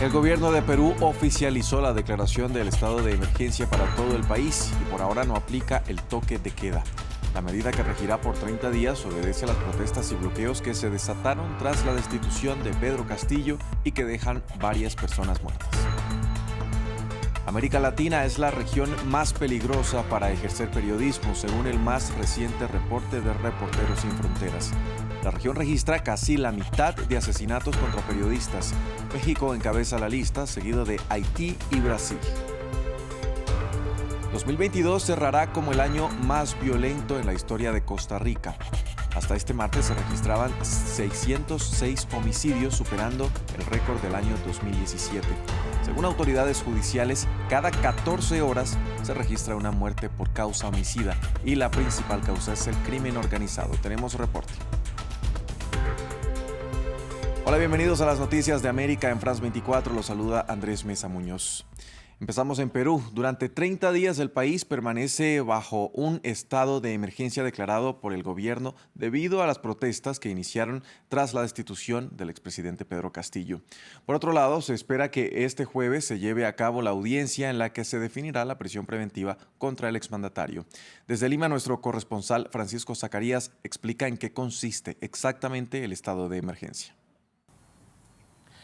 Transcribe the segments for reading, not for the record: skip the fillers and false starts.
El gobierno de Perú oficializó la declaración del estado de emergencia para todo el país y por ahora no aplica el toque de queda. La medida, que regirá por 30 días, obedece a las protestas y bloqueos que se desataron tras la destitución de Pedro Castillo y que dejan varias personas muertas. América Latina es la región más peligrosa para ejercer periodismo, según el más reciente reporte de Reporteros Sin Fronteras. La región registra casi la mitad de asesinatos contra periodistas. México encabeza la lista, seguido de Haití y Brasil. 2022 cerrará como el año más violento en la historia de Costa Rica. Hasta este martes se registraban 606 homicidios, superando el récord del año 2017. Según autoridades judiciales, cada 14 horas se registra una muerte por causa homicida y la principal causa es el crimen organizado. Tenemos reporte. Hola, bienvenidos a las noticias de América en France 24. Los saluda Andrés Mesa Muñoz. Empezamos en Perú. Durante 30 días el país permanece bajo un estado de emergencia declarado por el gobierno debido a las protestas que iniciaron tras la destitución del expresidente Pedro Castillo. Por otro lado, se espera que este jueves se lleve a cabo la audiencia en la que se definirá la prisión preventiva contra el exmandatario. Desde Lima, nuestro corresponsal Francisco Zacarías explica en qué consiste exactamente el estado de emergencia.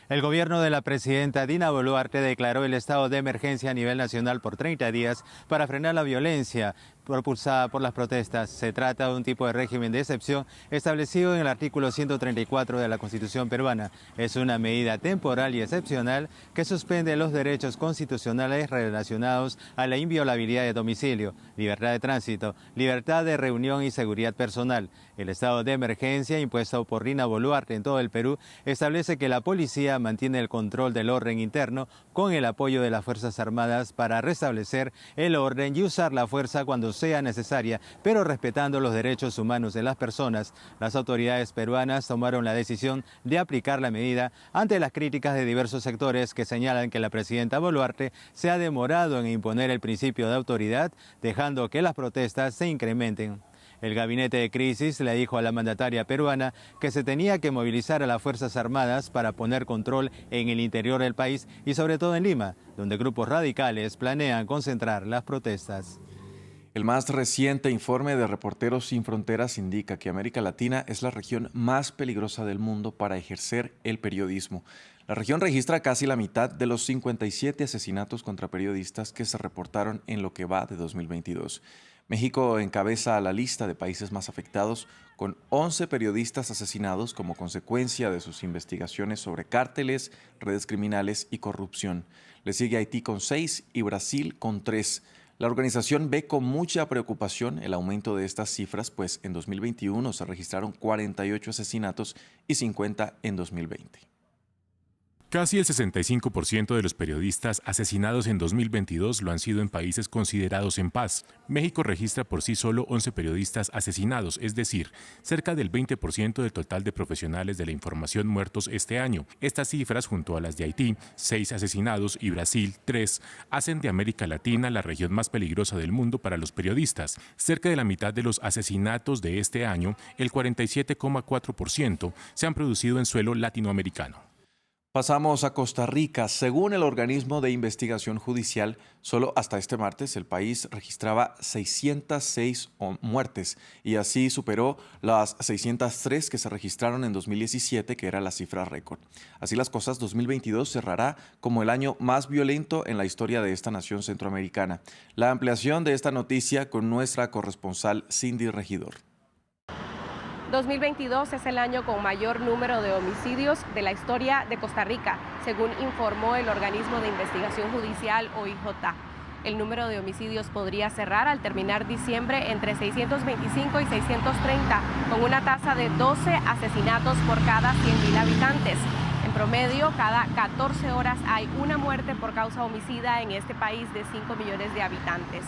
El gobierno de la presidenta Dina Boluarte declaró el estado de emergencia a nivel nacional por 30 días para frenar la violencia propulsada por las protestas. Se trata de un tipo de régimen de excepción establecido en el artículo 134 de la Constitución peruana. Es una medida temporal y excepcional que suspende los derechos constitucionales relacionados a la inviolabilidad de domicilio, libertad de tránsito, libertad de reunión y seguridad personal. El estado de emergencia impuesto por Dina Boluarte en todo el Perú establece que la policía mantiene el control del orden interno con el apoyo de las Fuerzas Armadas para restablecer el orden y usar la fuerza cuando sea necesaria, pero respetando los derechos humanos de las personas. Las autoridades peruanas tomaron la decisión de aplicar la medida ante las críticas de diversos sectores que señalan que la presidenta Boluarte se ha demorado en imponer el principio de autoridad, dejando que las protestas se incrementen. El gabinete de crisis le dijo a la mandataria peruana que se tenía que movilizar a las Fuerzas Armadas para poner control en el interior del país y sobre todo en Lima, donde grupos radicales planean concentrar las protestas. El más reciente informe de Reporteros Sin Fronteras indica que América Latina es la región más peligrosa del mundo para ejercer el periodismo. La región registra casi la mitad de los 57 asesinatos contra periodistas que se reportaron en lo que va de 2022. México encabeza la lista de países más afectados, con 11 periodistas asesinados como consecuencia de sus investigaciones sobre cárteles, redes criminales y corrupción. Le sigue Haití con 6 y Brasil con 3. La organización ve con mucha preocupación el aumento de estas cifras, pues en 2021 se registraron 48 asesinatos y 50 en 2020. Casi el 65% de los periodistas asesinados en 2022 lo han sido en países considerados en paz. México registra por sí solo 11 periodistas asesinados, es decir, cerca del 20% del total de profesionales de la información muertos este año. Estas cifras, junto a las de Haití, 6 asesinados, y Brasil, 3, hacen de América Latina la región más peligrosa del mundo para los periodistas. Cerca de la mitad de los asesinatos de este año, el 47,4%, se han producido en suelo latinoamericano. Pasamos a Costa Rica. Según el organismo de investigación judicial, solo hasta este martes el país registraba 606 muertes y así superó las 603 que se registraron en 2017, que era la cifra récord. Así las cosas, 2022 cerrará como el año más violento en la historia de esta nación centroamericana. La ampliación de esta noticia con nuestra corresponsal Cindy Regidor. 2022 es el año con mayor número de homicidios de la historia de Costa Rica, según informó el organismo de investigación judicial OIJ. El número de homicidios podría cerrar al terminar diciembre entre 625 y 630, con una tasa de 12 asesinatos por cada 100.000 habitantes. En promedio, cada 14 horas hay una muerte por causa homicida en este país de 5 millones de habitantes.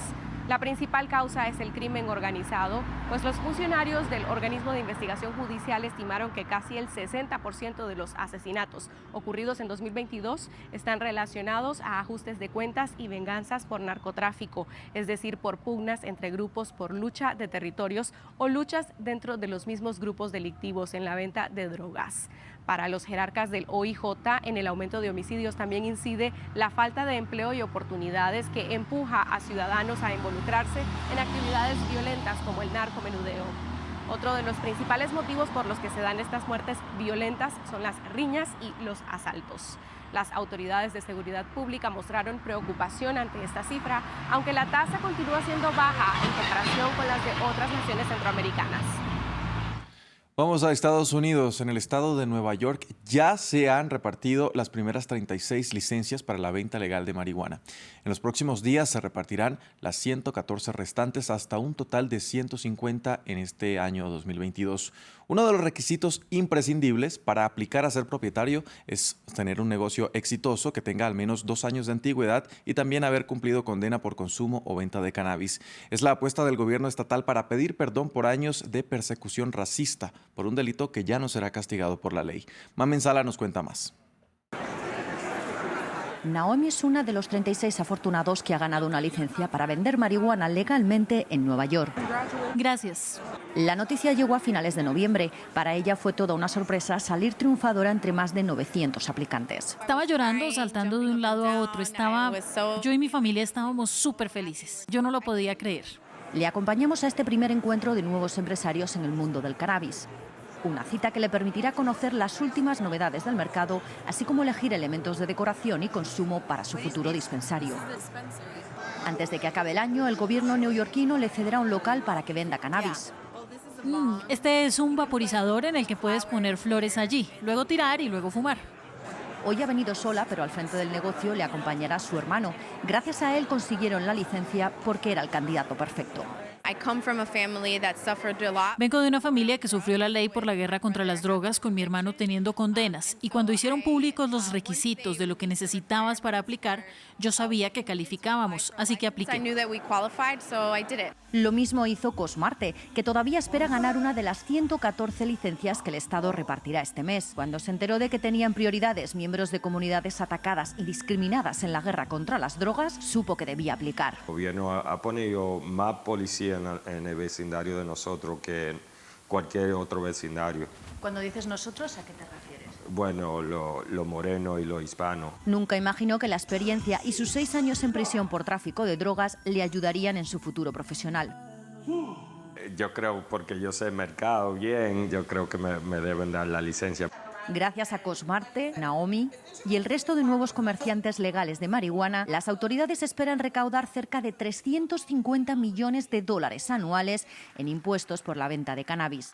La principal causa es el crimen organizado, pues los funcionarios del organismo de investigación judicial estimaron que casi el 60% de los asesinatos ocurridos en 2022 están relacionados a ajustes de cuentas y venganzas por narcotráfico, es decir, por pugnas entre grupos por lucha de territorios o luchas dentro de los mismos grupos delictivos en la venta de drogas. Para los jerarcas del OIJ, en el aumento de homicidios también incide la falta de empleo y oportunidades que empuja a ciudadanos a involucrarse en actividades violentas como el narcomenudeo. Otro de los principales motivos por los que se dan estas muertes violentas son las riñas y los asaltos. Las autoridades de seguridad pública mostraron preocupación ante esta cifra, aunque la tasa continúa siendo baja en comparación con las de otras naciones centroamericanas. Vamos a Estados Unidos. En el estado de Nueva York ya se han repartido las primeras 36 licencias para la venta legal de marihuana. En los próximos días se repartirán las 114 restantes hasta un total de 150 en este año 2022. Uno de los requisitos imprescindibles para aplicar a ser propietario es tener un negocio exitoso que tenga al menos 2 años de antigüedad y también haber cumplido condena por consumo o venta de cannabis. Es la apuesta del gobierno estatal para pedir perdón por años de persecución racista, por un delito que ya no será castigado por la ley. Mamen Sala nos cuenta más. Naomi es una de los 36 afortunados que ha ganado una licencia para vender marihuana legalmente en Nueva York. Gracias. La noticia llegó a finales de noviembre. Para ella fue toda una sorpresa salir triunfadora entre más de 900 aplicantes. Estaba llorando, saltando de un lado a otro. Yo y mi familia estábamos súper felices. Yo no lo podía creer. Le acompañamos a este primer encuentro de nuevos empresarios en el mundo del cannabis. Una cita que le permitirá conocer las últimas novedades del mercado, así como elegir elementos de decoración y consumo para su futuro dispensario. Antes de que acabe el año, el gobierno neoyorquino le cederá un local para que venda cannabis. Este es un vaporizador en el que puedes poner flores allí, luego tirar y luego fumar. Hoy ha venido sola, pero al frente del negocio le acompañará su hermano. Gracias a él consiguieron la licencia porque era el candidato perfecto. Vengo de una familia que sufrió la ley por la guerra contra las drogas, con mi hermano teniendo condenas. Y cuando hicieron públicos los requisitos de lo que necesitabas para aplicar, yo sabía que calificábamos, así que apliqué. Lo mismo hizo Cosmarte, que todavía espera ganar una de las 114 licencias que el Estado repartirá este mes. Cuando se enteró de que tenían prioridades miembros de comunidades atacadas y discriminadas en la guerra contra las drogas, supo que debía aplicar. El gobierno ha ponido más policía en el vecindario de nosotros que en cualquier otro vecindario. Cuando dices nosotros, ¿a qué te refieres? Bueno, lo moreno y lo hispano. Nunca imaginó que la experiencia y sus 6 años en prisión por tráfico de drogas le ayudarían en su futuro profesional. Yo creo, porque yo sé mercado bien, yo creo que me deben dar la licencia. Gracias a Cosmarte, Naomi y el resto de nuevos comerciantes legales de marihuana, las autoridades esperan recaudar cerca de 350 millones de dólares anuales en impuestos por la venta de cannabis.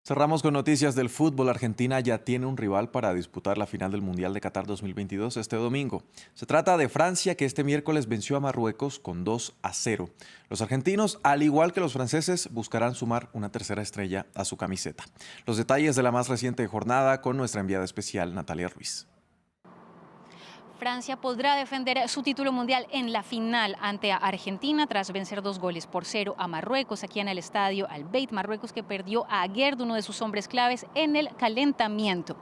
Cerramos con noticias del fútbol. Argentina ya tiene un rival para disputar la final del Mundial de Qatar 2022 este domingo. Se trata de Francia, que este miércoles venció a Marruecos con 2-0. Los argentinos, al igual que los franceses, buscarán sumar una tercera estrella a su camiseta. Los detalles de la más reciente jornada con nuestra enviada especial, Natalia Ruiz. Francia podrá defender su título mundial en la final ante Argentina tras vencer 2-0 a Marruecos aquí en el estadio Al Bayt. Marruecos, que perdió a Aguerd, uno de sus hombres claves, en el calentamiento.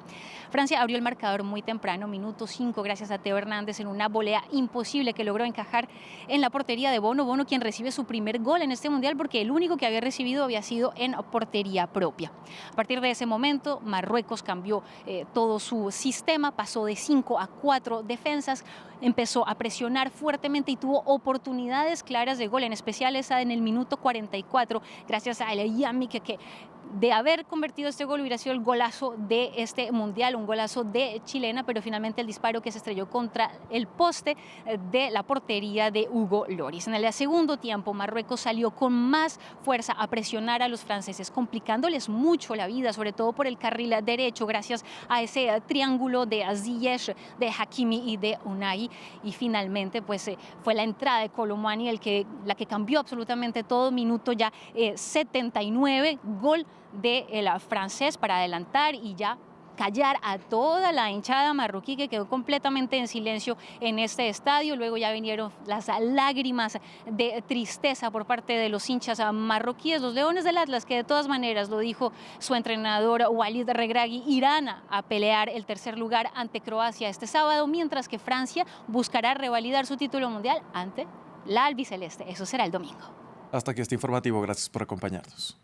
Francia abrió el marcador muy temprano, minuto 5, gracias a Teo Hernández en una volea imposible que logró encajar en la portería de Bono. Bono, quien recibe su primer gol en este mundial, porque el único que había recibido había sido en portería propia. A partir de ese momento, Marruecos cambió todo su sistema, pasó de 5 a 4 defensas, empezó a presionar fuertemente y tuvo oportunidades claras de gol, en especial esa en el minuto 44, gracias a El Yamik, que de haber convertido este gol hubiera sido el golazo de este mundial, un golazo de chilena, pero finalmente el disparo que se estrelló contra el poste de la portería de Hugo Lloris. En el segundo tiempo, Marruecos salió con más fuerza a presionar a los franceses, complicándoles mucho la vida, sobre todo por el carril derecho, gracias a ese triángulo de Ziyech, de Hakimi y de Unai. Y finalmente pues fue la entrada de Colomani la que cambió absolutamente todo. Minuto ya 79, gol del francés para adelantar y ya callar a toda la hinchada marroquí, que quedó completamente en silencio en este estadio. Luego ya vinieron las lágrimas de tristeza por parte de los hinchas marroquíes. Los Leones del Atlas, que de todas maneras, lo dijo su entrenador Walid Regragui, irán a pelear el tercer lugar ante Croacia este sábado, mientras que Francia buscará revalidar su título mundial ante la albiceleste. Eso será el domingo. Hasta aquí este informativo. Gracias por acompañarnos.